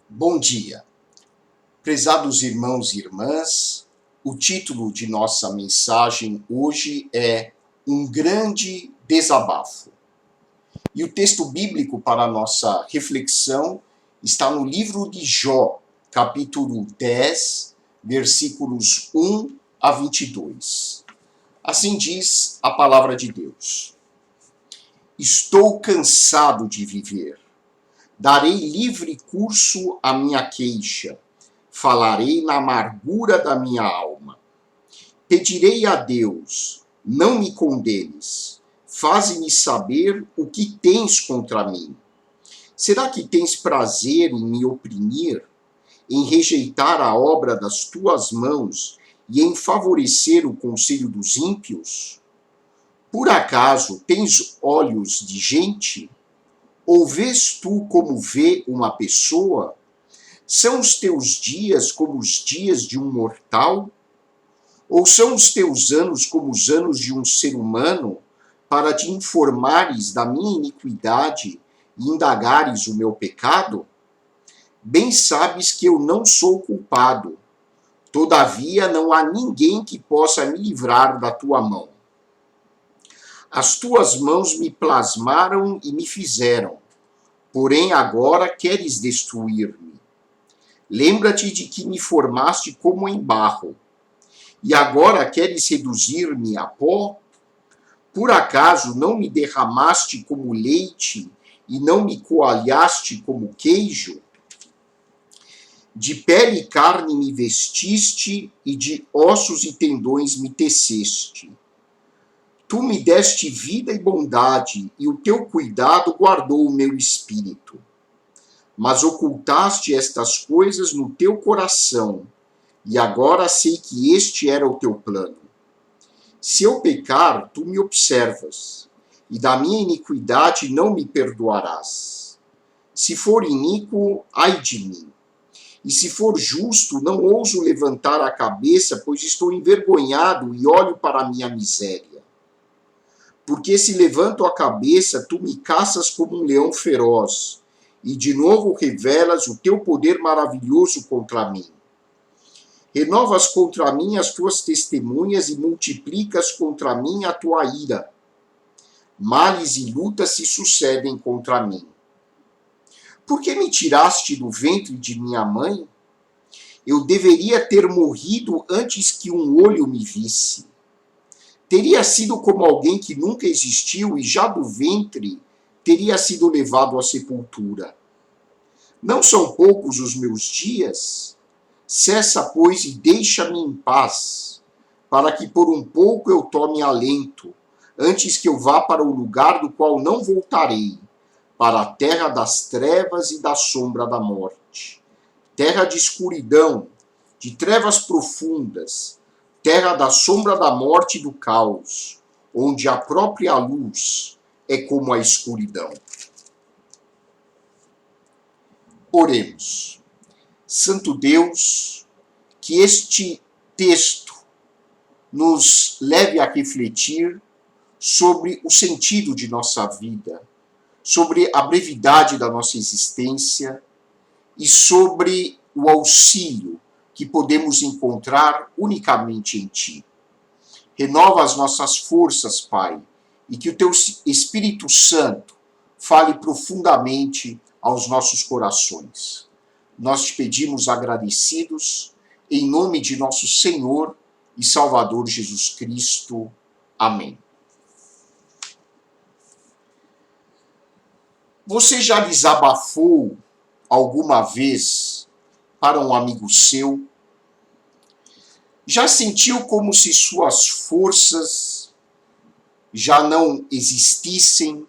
Bom dia, prezados irmãos e irmãs. O título de nossa mensagem hoje é Um Grande Desabafo. E o texto bíblico para a nossa reflexão está no livro de Jó, capítulo 10, versículos 1 a 22. Assim diz a palavra de Deus: Estou cansado de viver. Darei livre curso à minha queixa. Falarei na amargura da minha alma. Pedirei a Deus, não me condenes. Faze-me saber o que tens contra mim. Será que tens prazer em me oprimir, em rejeitar a obra das tuas mãos e em favorecer o conselho dos ímpios? Por acaso tens olhos de gente? Ou vês tu como vê uma pessoa? São os teus dias como os dias de um mortal? Ou são os teus anos como os anos de um ser humano, para te informares da minha iniquidade e indagares o meu pecado? Bem sabes que eu não sou culpado. Todavia não há ninguém que possa me livrar da tua mão. As tuas mãos me plasmaram e me fizeram, porém agora queres destruir-me. Lembra-te de que me formaste como em barro, e agora queres reduzir-me a pó? Por acaso não me derramaste como leite, e não me coalhaste como queijo? De pele e carne me vestiste, e de ossos e tendões me teceste. Tu me deste vida e bondade, e o teu cuidado guardou o meu espírito. Mas ocultaste estas coisas no teu coração, e agora sei que este era o teu plano. Se eu pecar, tu me observas, e da minha iniquidade não me perdoarás. Se for iníquo, ai de mim. E se for justo, não ouso levantar a cabeça, pois estou envergonhado e olho para a minha miséria. Porque se levanto a cabeça, tu me caças como um leão feroz, e de novo revelas o teu poder maravilhoso contra mim. Renovas contra mim as tuas testemunhas e multiplicas contra mim a tua ira. Males e lutas se sucedem contra mim. Por que me tiraste do ventre de minha mãe? Eu deveria ter morrido antes que um olho me visse. Teria sido como alguém que nunca existiu e já do ventre teria sido levado à sepultura. Não são poucos os meus dias? Cessa, pois, e deixa-me em paz, para que por um pouco eu tome alento, antes que eu vá para o lugar do qual não voltarei, para a terra das trevas e da sombra da morte, terra de escuridão, de trevas profundas, terra da sombra da morte e do caos, onde a própria luz é como a escuridão. Oremos. Santo Deus, que este texto nos leve a refletir sobre o sentido de nossa vida, sobre a brevidade da nossa existência e sobre o auxílio que podemos encontrar unicamente em Ti. Renova as nossas forças, Pai, e que o Teu Espírito Santo fale profundamente aos nossos corações. Nós te pedimos agradecidos, em nome de nosso Senhor e Salvador Jesus Cristo. Amém. Você já desabafou alguma vez para um amigo seu? Já sentiu como se suas forças já não existissem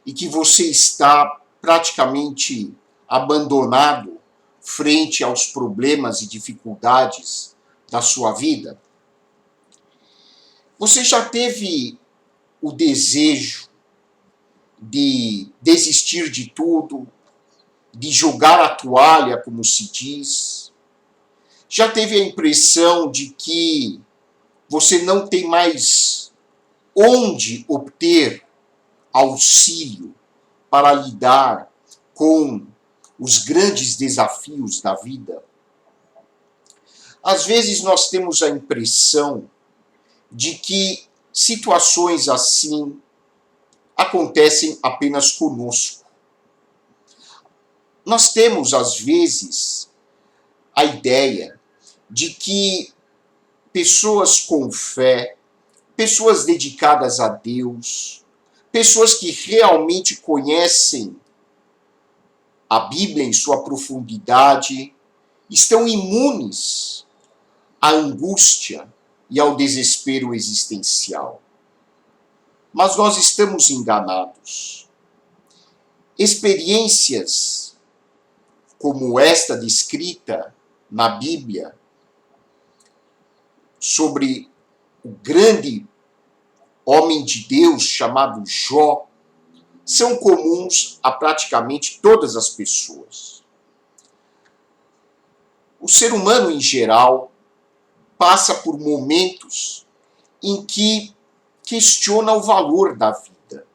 e que você está praticamente abandonado frente aos problemas e dificuldades da sua vida? Você já teve o desejo de desistir de tudo, de jogar a toalha, como se diz? Já teve a impressão de que você não tem mais onde obter auxílio para lidar com os grandes desafios da vida, às vezes nós temos a impressão de que situações assim acontecem apenas conosco. Nós temos, às vezes, a ideia de que pessoas com fé, pessoas dedicadas a Deus, pessoas que realmente conhecem a Bíblia em sua profundidade, estão imunes à angústia e ao desespero existencial. Mas nós estamos enganados. Experiências como esta descrita na Bíblia sobre o grande homem de Deus chamado Jó, são comuns a praticamente todas as pessoas. O ser humano, em geral, passa por momentos em que questiona o valor da vida.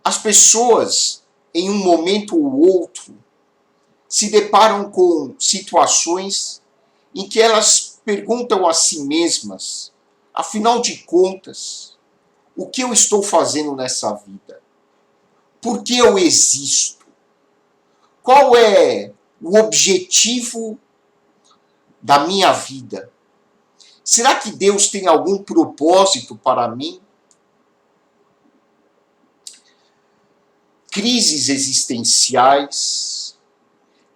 As pessoas, em um momento ou outro, se deparam com situações em que elas perguntam a si mesmas, afinal de contas, o que eu estou fazendo nessa vida? Por que eu existo? Qual é o objetivo da minha vida? Será que Deus tem algum propósito para mim? Crises existenciais,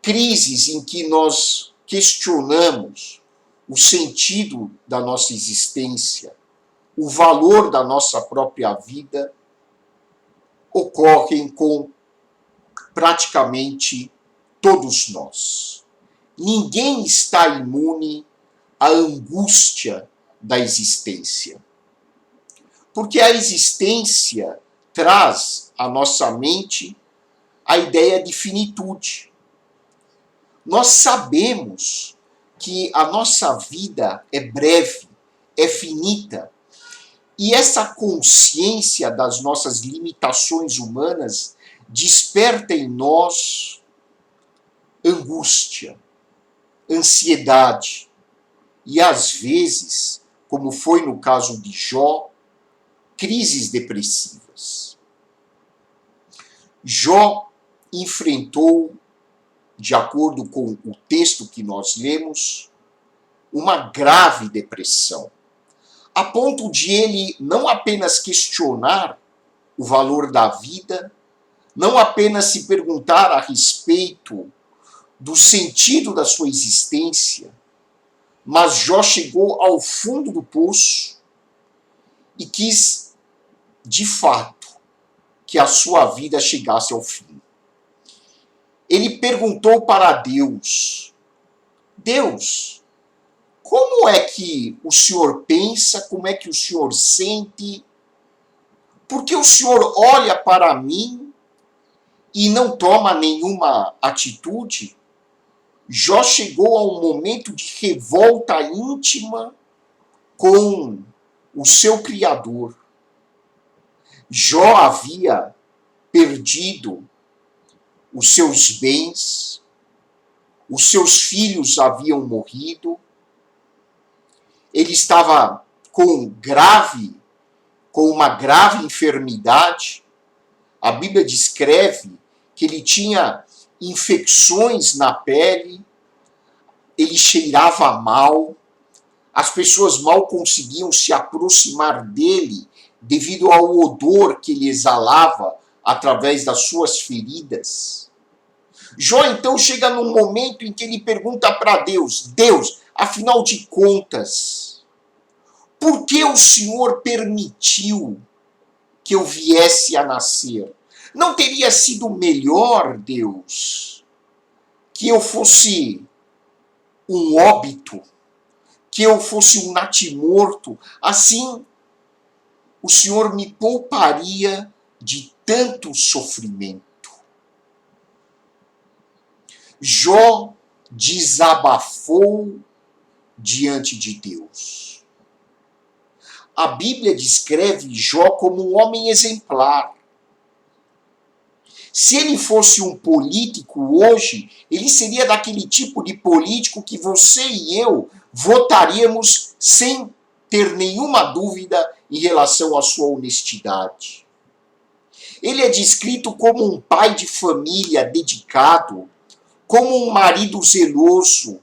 crises em que nós questionamos o sentido da nossa existência, o valor da nossa própria vida, ocorrem com praticamente todos nós. Ninguém está imune à angústia da existência. Porque a existência traz à nossa mente a ideia de finitude. Nós sabemos que a nossa vida é breve, é finita, e essa consciência das nossas limitações humanas desperta em nós angústia, ansiedade e, às vezes, como foi no caso de Jó, crises depressivas. Jó enfrentou, de acordo com o texto que nós lemos, uma grave depressão, a ponto de ele não apenas questionar o valor da vida, não apenas se perguntar a respeito do sentido da sua existência, mas Jó chegou ao fundo do poço e quis, de fato, que a sua vida chegasse ao fim. Ele perguntou para Deus: Deus, como é que o Senhor pensa, como é que o Senhor sente? Porque o Senhor olha para mim e não toma nenhuma atitude? Jó chegou a um momento de revolta íntima com o seu Criador. Jó havia perdido os seus bens, os seus filhos haviam morrido, ele estava com uma grave enfermidade. A Bíblia descreve que ele tinha infecções na pele, ele cheirava mal, as pessoas mal conseguiam se aproximar dele devido ao odor que ele exalava através das suas feridas. Jó então chega num momento em que ele pergunta para Deus: Deus, afinal de contas, por que o Senhor permitiu que eu viesse a nascer? Não teria sido melhor, Deus, que eu fosse um óbito, que eu fosse um natimorto? Assim, o Senhor me pouparia de tanto sofrimento. Jó desabafou diante de Deus. A Bíblia descreve Jó como um homem exemplar. Se ele fosse um político hoje, ele seria daquele tipo de político que você e eu votaríamos sem ter nenhuma dúvida em relação à sua honestidade. Ele é descrito como um pai de família dedicado, como um marido zeloso,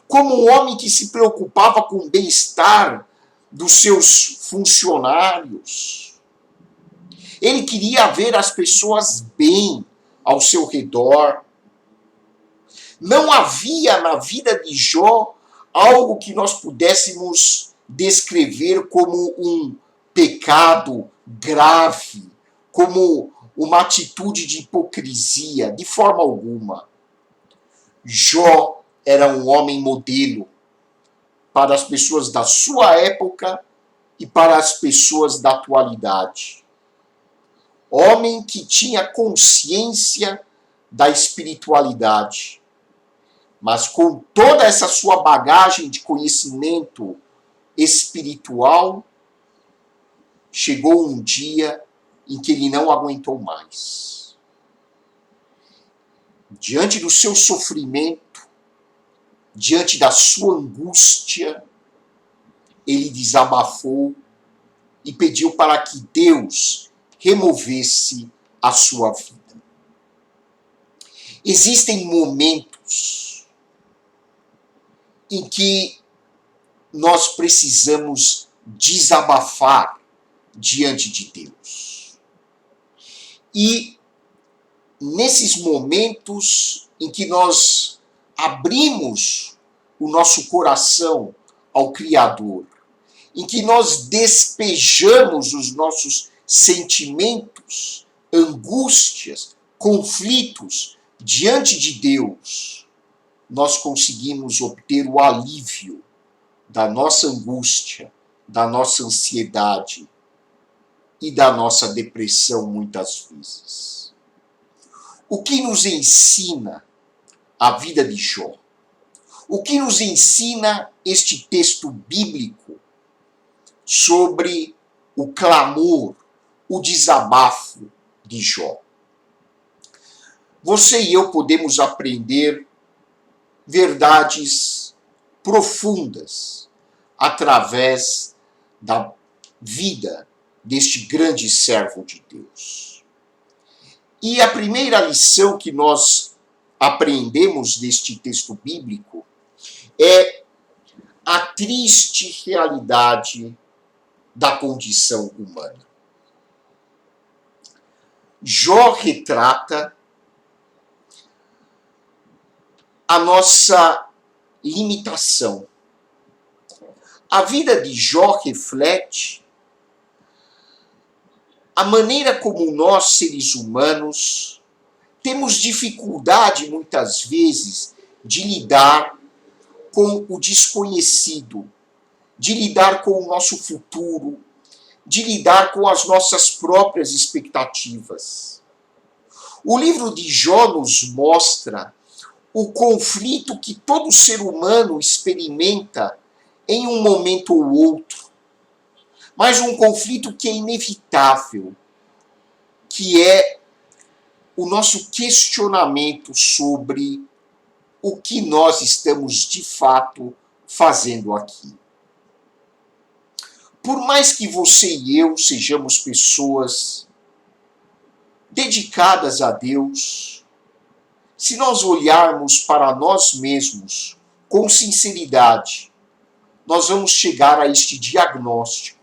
como um homem que se preocupava com o bem-estar dos seus funcionários. Ele queria ver as pessoas bem ao seu redor. Não havia na vida de Jó algo que nós pudéssemos descrever como um pecado grave, como uma atitude de hipocrisia, de forma alguma. Jó era um homem modelo para as pessoas da sua época e para as pessoas da atualidade. Homem que tinha consciência da espiritualidade, mas com toda essa sua bagagem de conhecimento espiritual, chegou um dia em que ele não aguentou mais. Diante do seu sofrimento, diante da sua angústia, ele desabafou e pediu para que Deus removesse a sua vida. Existem momentos em que nós precisamos desabafar diante de Deus. E nesses momentos em que nós abrimos o nosso coração ao Criador, em que nós despejamos os nossos sentimentos, angústias, conflitos diante de Deus, nós conseguimos obter o alívio da nossa angústia, da nossa ansiedade e da nossa depressão muitas vezes. O que nos ensina a vida de Jó? O que nos ensina este texto bíblico sobre o clamor, o desabafo de Jó? Você e eu podemos aprender verdades profundas através da vida deste grande servo de Deus. E a primeira lição que nós aprendemos deste texto bíblico é a triste realidade da condição humana. Jó retrata a nossa limitação. A vida de Jó reflete a maneira como nós, seres humanos, temos dificuldade, muitas vezes, de lidar com o desconhecido, de lidar com o nosso futuro, de lidar com as nossas próprias expectativas. O livro de Jó nos mostra o conflito que todo ser humano experimenta em um momento ou outro, mas um conflito que é inevitável, que é o nosso questionamento sobre o que nós estamos de fato fazendo aqui. Por mais que você e eu sejamos pessoas dedicadas a Deus, se nós olharmos para nós mesmos com sinceridade, nós vamos chegar a este diagnóstico.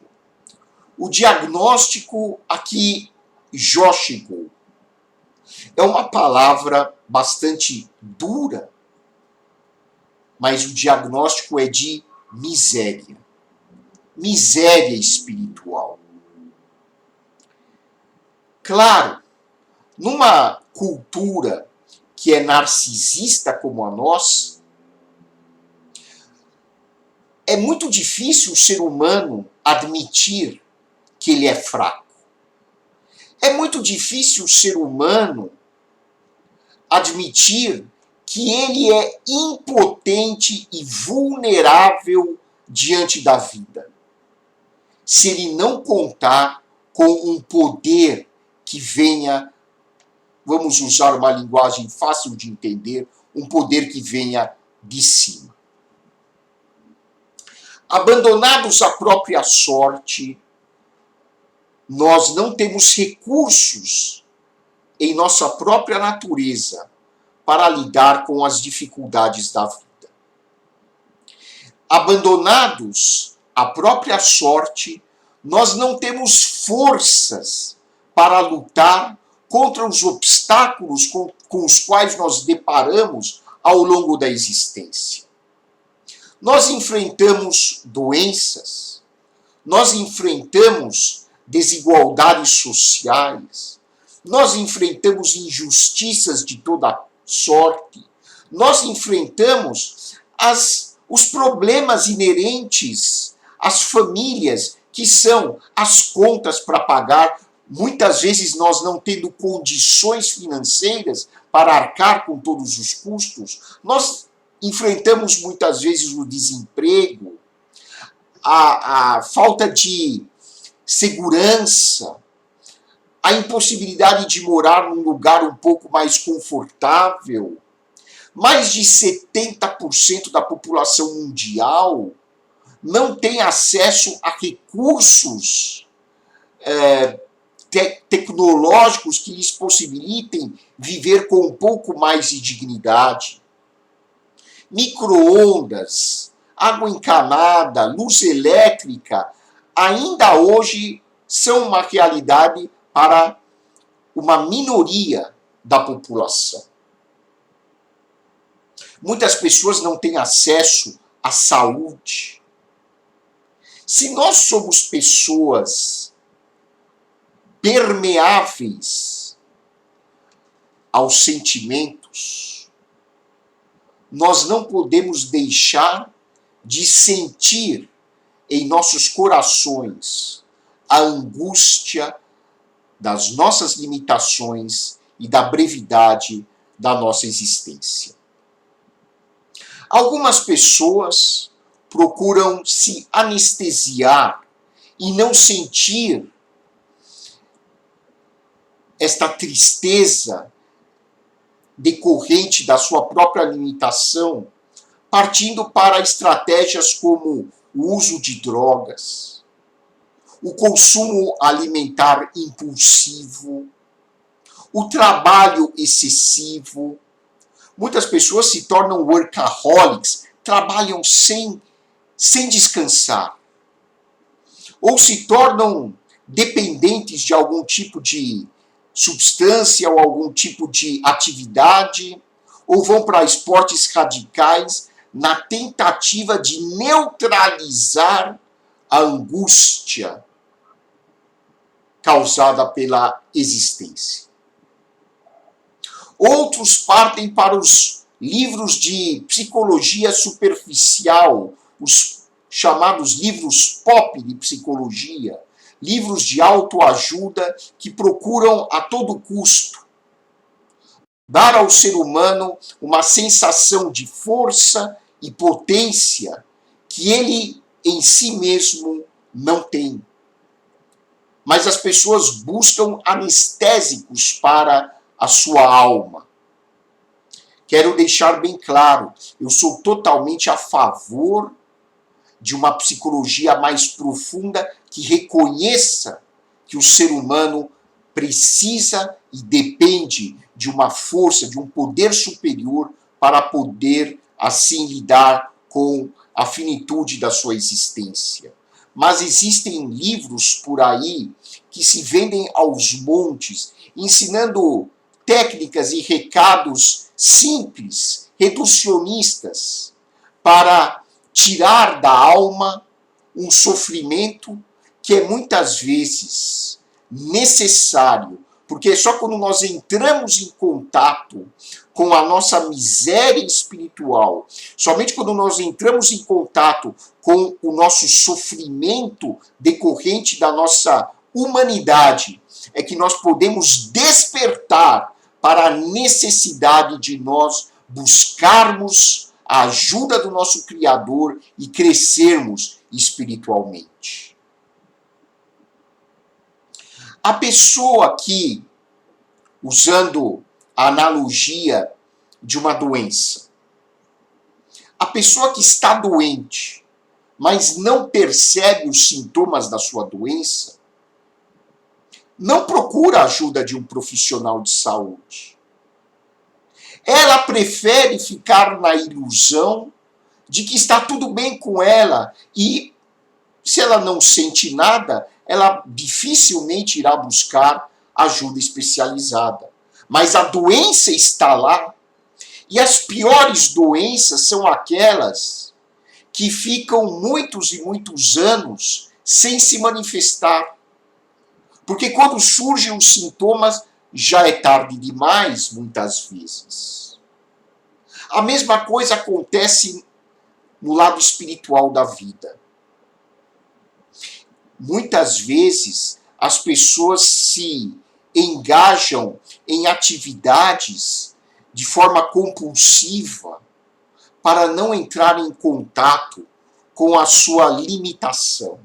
O diagnóstico a que Jó chegou é uma palavra bastante dura, mas o diagnóstico é de miséria. Miséria espiritual. Claro, numa cultura que é narcisista como a nossa, é muito difícil o ser humano admitir que ele é fraco. É muito difícil o ser humano admitir que ele é impotente e vulnerável diante da vida, se ele não contar com um poder que venha vamos usar uma linguagem fácil de entender, um poder que venha de cima. Abandonados à própria sorte, nós não temos recursos em nossa própria natureza para lidar com as dificuldades da vida. Abandonados à própria sorte, nós não temos forças para lutar contra os obstáculos com os quais nós deparamos ao longo da existência. Nós enfrentamos doenças, nós enfrentamos desigualdades sociais, nós enfrentamos injustiças de toda sorte, nós enfrentamos os problemas inerentes às famílias, que são as contas para pagar, muitas vezes nós não tendo condições financeiras para arcar com todos os custos. Nós enfrentamos muitas vezes o desemprego, a falta de segurança, a impossibilidade de morar num lugar um pouco mais confortável. Mais de 70% da população mundial não tem acesso a recursos tecnológicos que lhes possibilitem viver com um pouco mais de dignidade. Micro-ondas, água encanada, luz elétrica, ainda hoje são uma realidade para uma minoria da população. Muitas pessoas não têm acesso à saúde. Se nós somos pessoas permeáveis aos sentimentos, nós não podemos deixar de sentir em nossos corações a angústia das nossas limitações e da brevidade da nossa existência. Algumas pessoas procuram se anestesiar e não sentir esta tristeza decorrente da sua própria limitação, partindo para estratégias como o uso de drogas, o consumo alimentar impulsivo, o trabalho excessivo. Muitas pessoas se tornam workaholics, trabalham sem descansar, ou se tornam dependentes de algum tipo de substância ou algum tipo de atividade, ou vão para esportes radicais na tentativa de neutralizar a angústia causada pela existência. Outros partem para os livros de psicologia superficial, os chamados livros pop de psicologia, livros de autoajuda que procuram a todo custo dar ao ser humano uma sensação de força e potência que ele em si mesmo não tem. Mas as pessoas buscam anestésicos para a sua alma. Quero deixar bem claro, eu sou totalmente a favor de uma psicologia mais profunda que reconheça que o ser humano precisa e depende de uma força, de um poder superior para poder, assim, lidar com a finitude da sua existência. Mas existem livros por aí que se vendem aos montes, ensinando técnicas e recados simples, reducionistas, para tirar da alma um sofrimento que é muitas vezes necessário, porque é só quando nós entramos em contato com a nossa miséria espiritual, somente quando nós entramos em contato com o nosso sofrimento decorrente da nossa humanidade, é que nós podemos despertar para a necessidade de nós buscarmos a ajuda do nosso Criador e crescermos espiritualmente. A pessoa que usando a analogia de uma doença. A pessoa que está doente, mas não percebe os sintomas da sua doença, não procura a ajuda de um profissional de saúde. Ela prefere ficar na ilusão de que está tudo bem com ela e, se ela não sente nada, ela dificilmente irá buscar ajuda especializada. Mas a doença está lá, e as piores doenças são aquelas que ficam muitos e muitos anos sem se manifestar. Porque quando surgem os sintomas, já é tarde demais, muitas vezes. A mesma coisa acontece no lado espiritual da vida. Muitas vezes as pessoas se engajam em atividades de forma compulsiva para não entrar em contato com a sua limitação,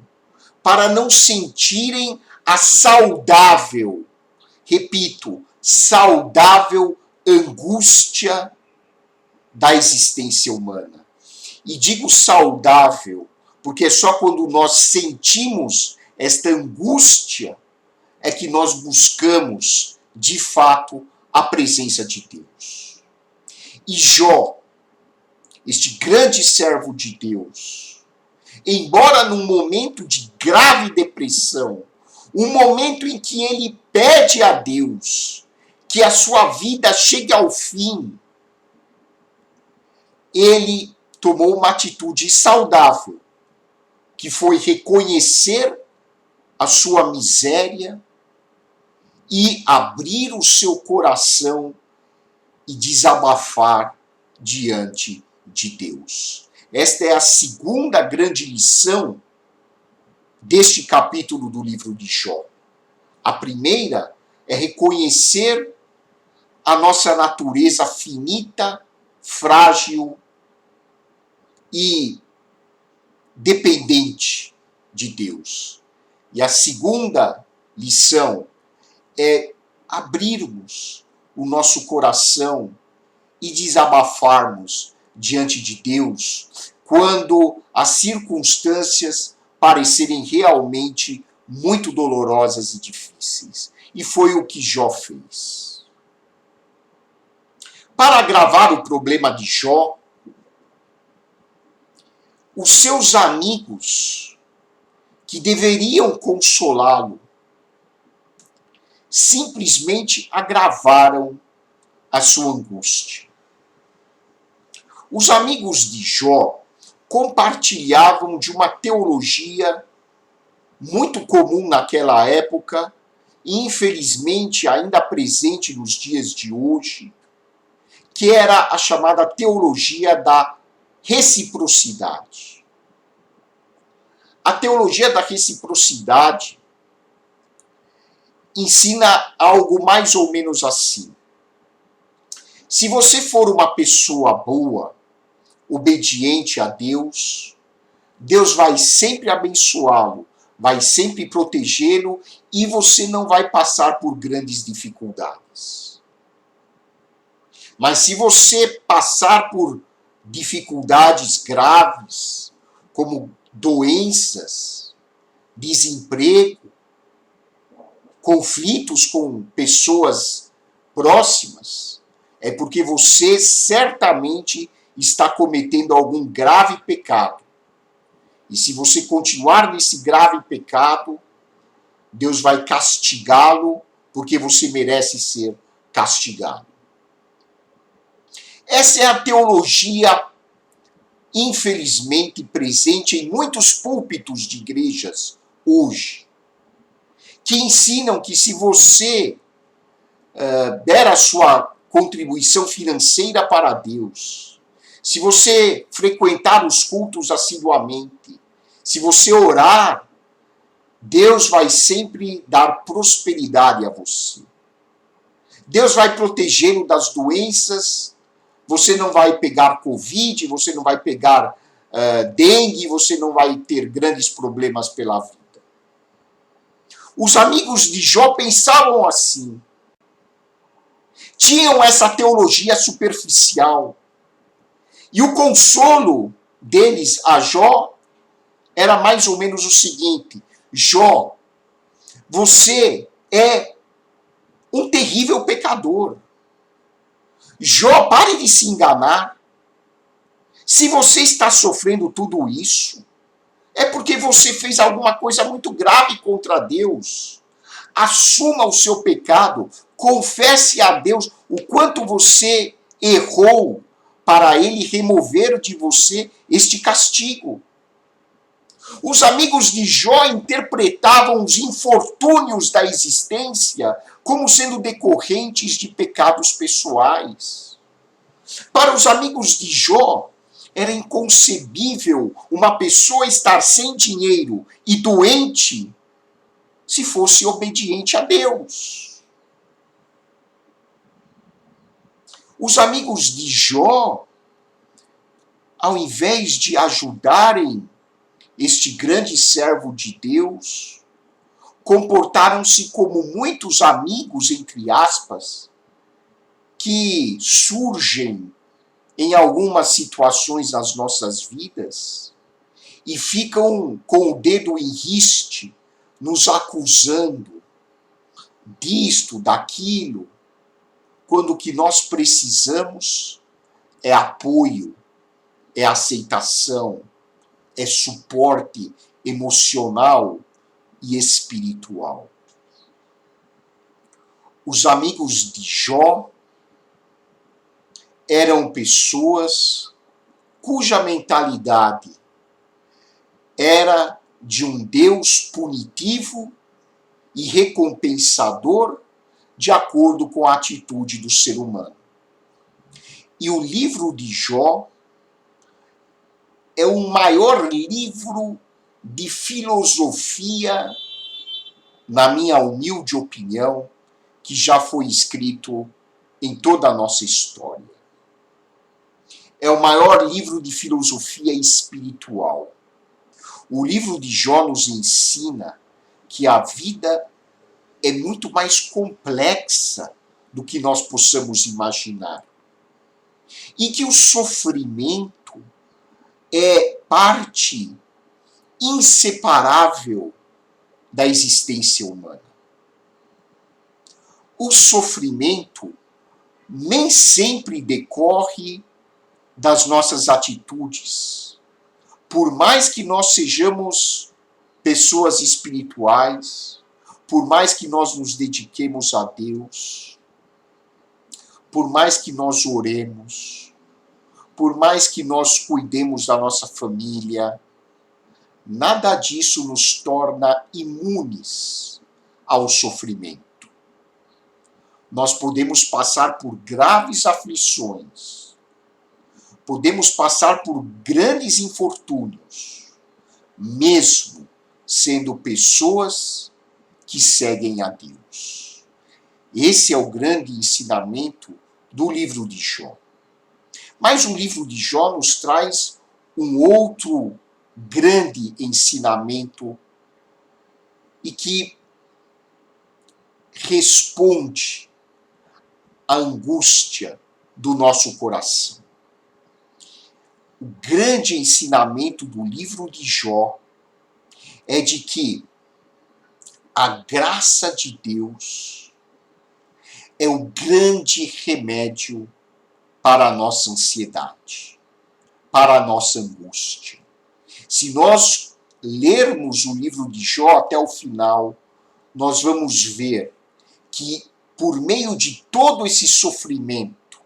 para não sentirem a saudável, repito, saudável angústia da existência humana. E digo saudável, porque é só quando nós sentimos esta angústia é que nós buscamos, de fato, a presença de Deus. E Jó, este grande servo de Deus, embora num momento de grave depressão, um momento em que ele pede a Deus que a sua vida chegue ao fim, ele tomou uma atitude saudável, que foi reconhecer a sua miséria e abrir o seu coração e desabafar diante de Deus. Esta é a segunda grande lição deste capítulo do livro de Jó. A primeira é reconhecer a nossa natureza finita, frágil e dependente de Deus. E a segunda lição é abrirmos o nosso coração e desabafarmos diante de Deus quando as circunstâncias parecerem realmente muito dolorosas e difíceis. E foi o que Jó fez. Para agravar o problema de Jó, os seus amigos, que deveriam consolá-lo, simplesmente agravaram a sua angústia. Os amigos de Jó compartilhavam de uma teologia muito comum naquela época e infelizmente ainda presente nos dias de hoje, que era a chamada teologia da reciprocidade. A teologia da reciprocidade ensina algo mais ou menos assim. Se você for uma pessoa boa, obediente a Deus, Deus vai sempre abençoá-lo, vai sempre protegê-lo e você não vai passar por grandes dificuldades. Mas se você passar por dificuldades graves, como doenças, desemprego, conflitos com pessoas próximas, é porque você certamente está cometendo algum grave pecado. E se você continuar nesse grave pecado, Deus vai castigá-lo, porque você merece ser castigado. Essa é a teologia, infelizmente, presente em muitos púlpitos de igrejas hoje, que ensinam que se você der a sua contribuição financeira para Deus, se você frequentar os cultos assiduamente, se você orar, Deus vai sempre dar prosperidade a você. Deus vai protegê-lo das doenças, você não vai pegar Covid, você não vai pegar dengue, você não vai ter grandes problemas pela vida. Os amigos de Jó pensavam assim. tinham essa teologia superficial. E o consolo deles a Jó era mais ou menos o seguinte: Jó, você é um terrível pecador. Jó, pare de se enganar. Se você está sofrendo tudo isso, é porque você fez alguma coisa muito grave contra Deus. Assuma o seu pecado, confesse a Deus o quanto você errou para ele remover de você este castigo. Os amigos de Jó interpretavam os infortúnios da existência como sendo decorrentes de pecados pessoais. Para os amigos de Jó, era inconcebível uma pessoa estar sem dinheiro e doente se fosse obediente a Deus. Os amigos de Jó, ao invés de ajudarem este grande servo de Deus, comportaram-se como muitos amigos, entre aspas, que surgem em algumas situações nas nossas vidas e ficam com o dedo em riste, nos acusando disto, daquilo, quando o que nós precisamos é apoio, é aceitação, é suporte emocional e espiritual. Os amigos de Jó eram pessoas cuja mentalidade era de um Deus punitivo e recompensador de acordo com a atitude do ser humano. E o livro de Jó é o maior livro de filosofia, na minha humilde opinião, que já foi escrito em toda a nossa história. É o maior livro de filosofia espiritual. O livro de Jó nos ensina que a vida é muito mais complexa do que nós possamos imaginar. E que o sofrimento é parte inseparável da existência humana. O sofrimento nem sempre decorre das nossas atitudes. Por mais que nós sejamos pessoas espirituais, por mais que nós nos dediquemos a Deus, por mais que nós oremos, por mais que nós cuidemos da nossa família, nada disso nos torna imunes ao sofrimento. Nós podemos passar por graves aflições, podemos passar por grandes infortúnios, mesmo sendo pessoas que seguem a Deus. Esse é o grande ensinamento do livro de Jó. Mas o livro de Jó nos traz um outro grande ensinamento e que responde à angústia do nosso coração. O grande ensinamento do livro de Jó é de que a graça de Deus é o grande remédio para a nossa ansiedade, para a nossa angústia. Se nós lermos o livro de Jó até o final, nós vamos ver que, por meio de todo esse sofrimento,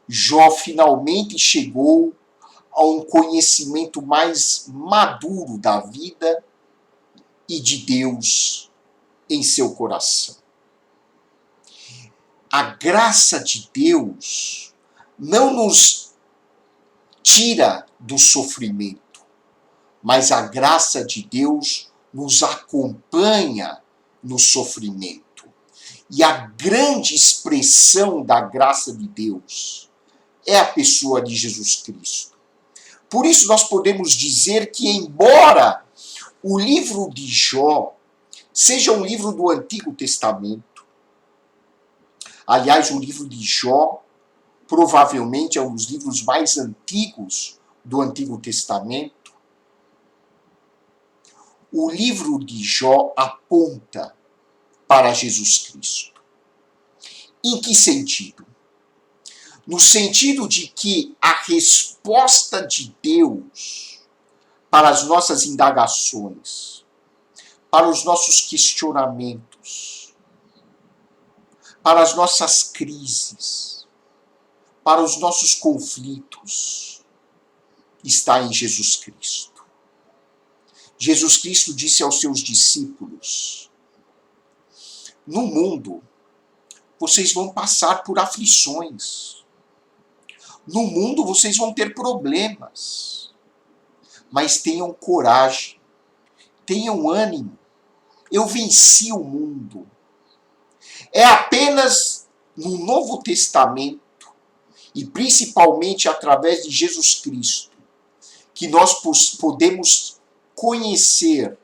Jó finalmente chegou a um conhecimento mais maduro da vida e de Deus em seu coração. A graça de Deus não nos tira do sofrimento, mas a graça de Deus nos acompanha no sofrimento. E a grande expressão da graça de Deus é a pessoa de Jesus Cristo. Por isso nós podemos dizer que, embora o livro de Jó seja um livro do Antigo Testamento, Aliás, o livro de Jó provavelmente é um dos livros mais antigos do Antigo Testamento. O livro de Jó aponta para Jesus Cristo. Em que sentido? No sentido de que a resposta de Deus para as nossas indagações, para os nossos questionamentos, para as nossas crises, para os nossos conflitos, está em Jesus Cristo. Jesus Cristo disse aos seus discípulos: no mundo, vocês vão passar por aflições. No mundo, vocês vão ter problemas. Mas tenham coragem, tenham ânimo. Eu venci o mundo. É apenas no Novo Testamento, e principalmente através de Jesus Cristo, que nós podemos conhecer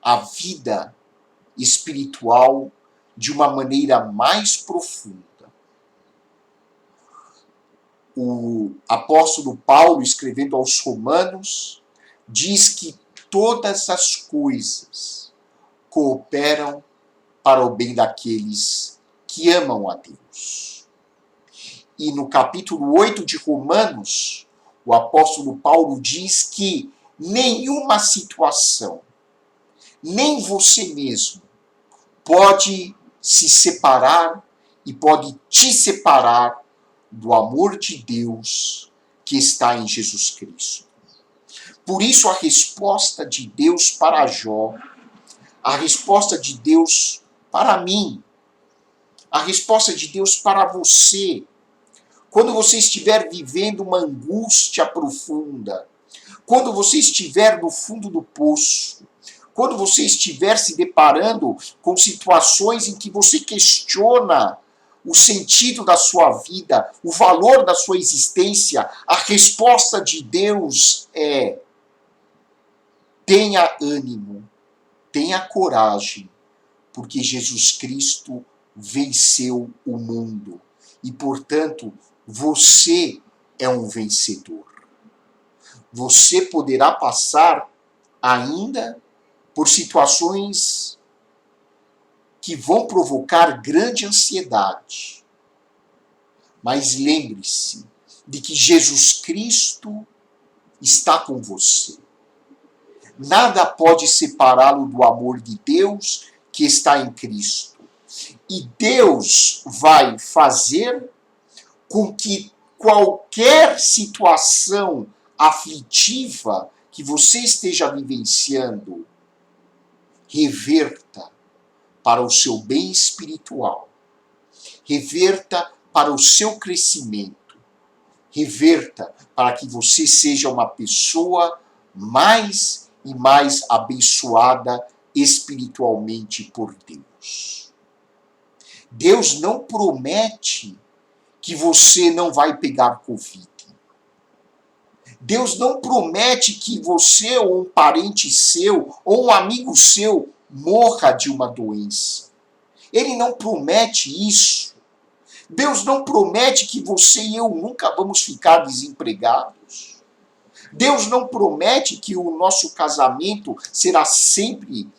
a vida espiritual de uma maneira mais profunda. O apóstolo Paulo, escrevendo aos Romanos, diz que todas as coisas cooperam para o bem daqueles que amam a Deus. E no capítulo 8 de Romanos, o apóstolo Paulo diz que nenhuma situação, nem você mesmo, pode se separar e pode te separar do amor de Deus que está em Jesus Cristo. Por isso a resposta de Deus para Jó, a resposta de Deus para mim, a resposta de Deus para você, quando você estiver vivendo uma angústia profunda, quando você estiver no fundo do poço, quando você estiver se deparando com situações em que você questiona o sentido da sua vida, o valor da sua existência, a resposta de Deus é: tenha ânimo, tenha coragem, porque Jesus Cristo venceu o mundo e, portanto, você é um vencedor. Você poderá passar ainda por situações que vão provocar grande ansiedade. Mas lembre-se de que Jesus Cristo está com você. Nada pode separá-lo do amor de Deus que está em Cristo. E Deus vai fazer com que qualquer situação aflitiva que você esteja vivenciando reverta para o seu bem espiritual, reverta para o seu crescimento, reverta para que você seja uma pessoa mais e mais abençoada espiritualmente por Deus. Deus não promete que você não vai pegar Covid. Deus não promete que você ou um parente seu ou um amigo seu morra de uma doença. Ele não promete isso. Deus não promete que você e eu nunca vamos ficar desempregados. Deus não promete que o nosso casamento será sempre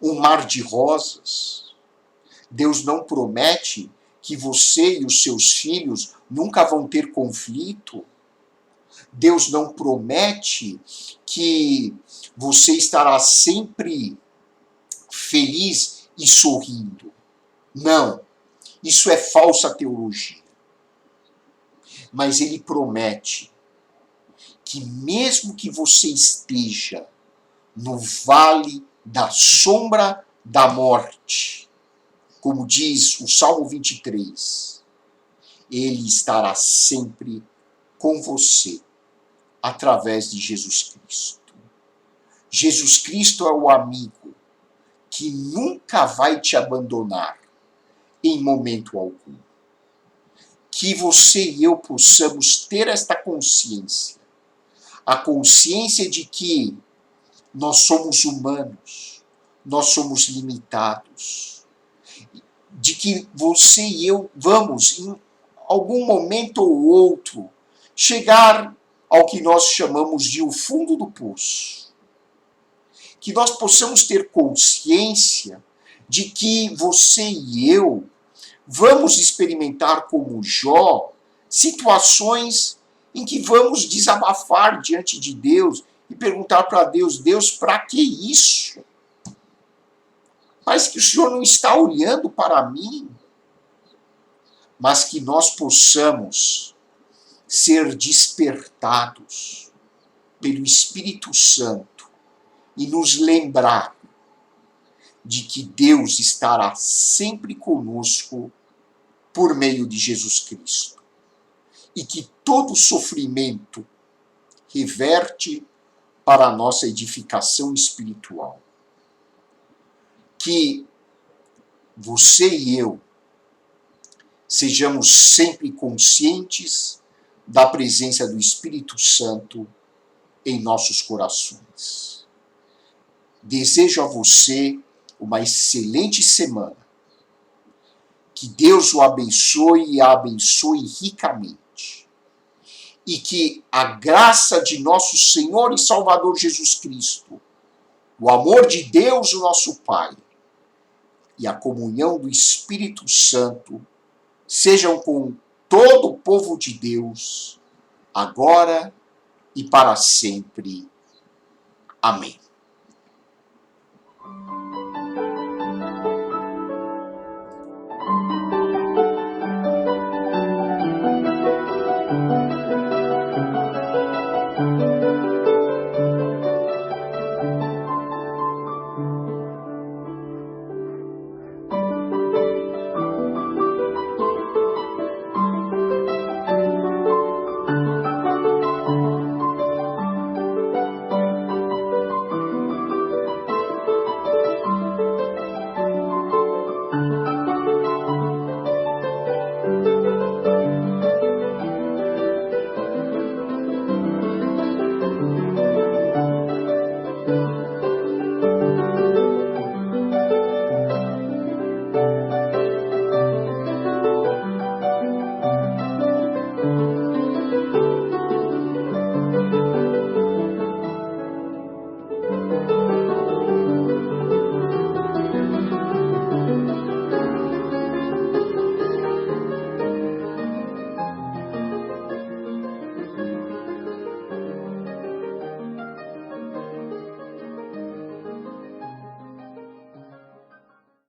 um mar de rosas. Deus não promete que você e os seus filhos nunca vão ter conflito. Deus não promete que você estará sempre feliz e sorrindo. Não, isso é falsa teologia. Mas Ele promete que mesmo que você esteja no vale da sombra da morte, como diz o Salmo 23, Ele estará sempre com você, através de Jesus Cristo. Jesus Cristo é o amigo que nunca vai te abandonar em momento algum. Que você e eu possamos ter esta consciência, a consciência de que nós somos humanos, nós somos limitados. de que você e eu vamos, em algum momento ou outro, chegar ao que nós chamamos de o fundo do poço. Que nós possamos ter consciência de que você e eu vamos experimentar, como Jó, situações em que vamos desabafar diante de Deus e perguntar para Deus: Deus, para que isso? Mas que o Senhor não está olhando para mim, mas que nós possamos ser despertados pelo Espírito Santo e nos lembrar de que Deus estará sempre conosco por meio de Jesus Cristo. E que todo sofrimento reverte para a nossa edificação espiritual. Que você e eu sejamos sempre conscientes da presença do Espírito Santo em nossos corações. Desejo a você uma excelente semana. Que Deus o abençoe e a abençoe ricamente. E que a graça de nosso Senhor e Salvador Jesus Cristo, o amor de Deus, o nosso Pai, e a comunhão do Espírito Santo sejam com todo o povo de Deus, agora e para sempre. Amém.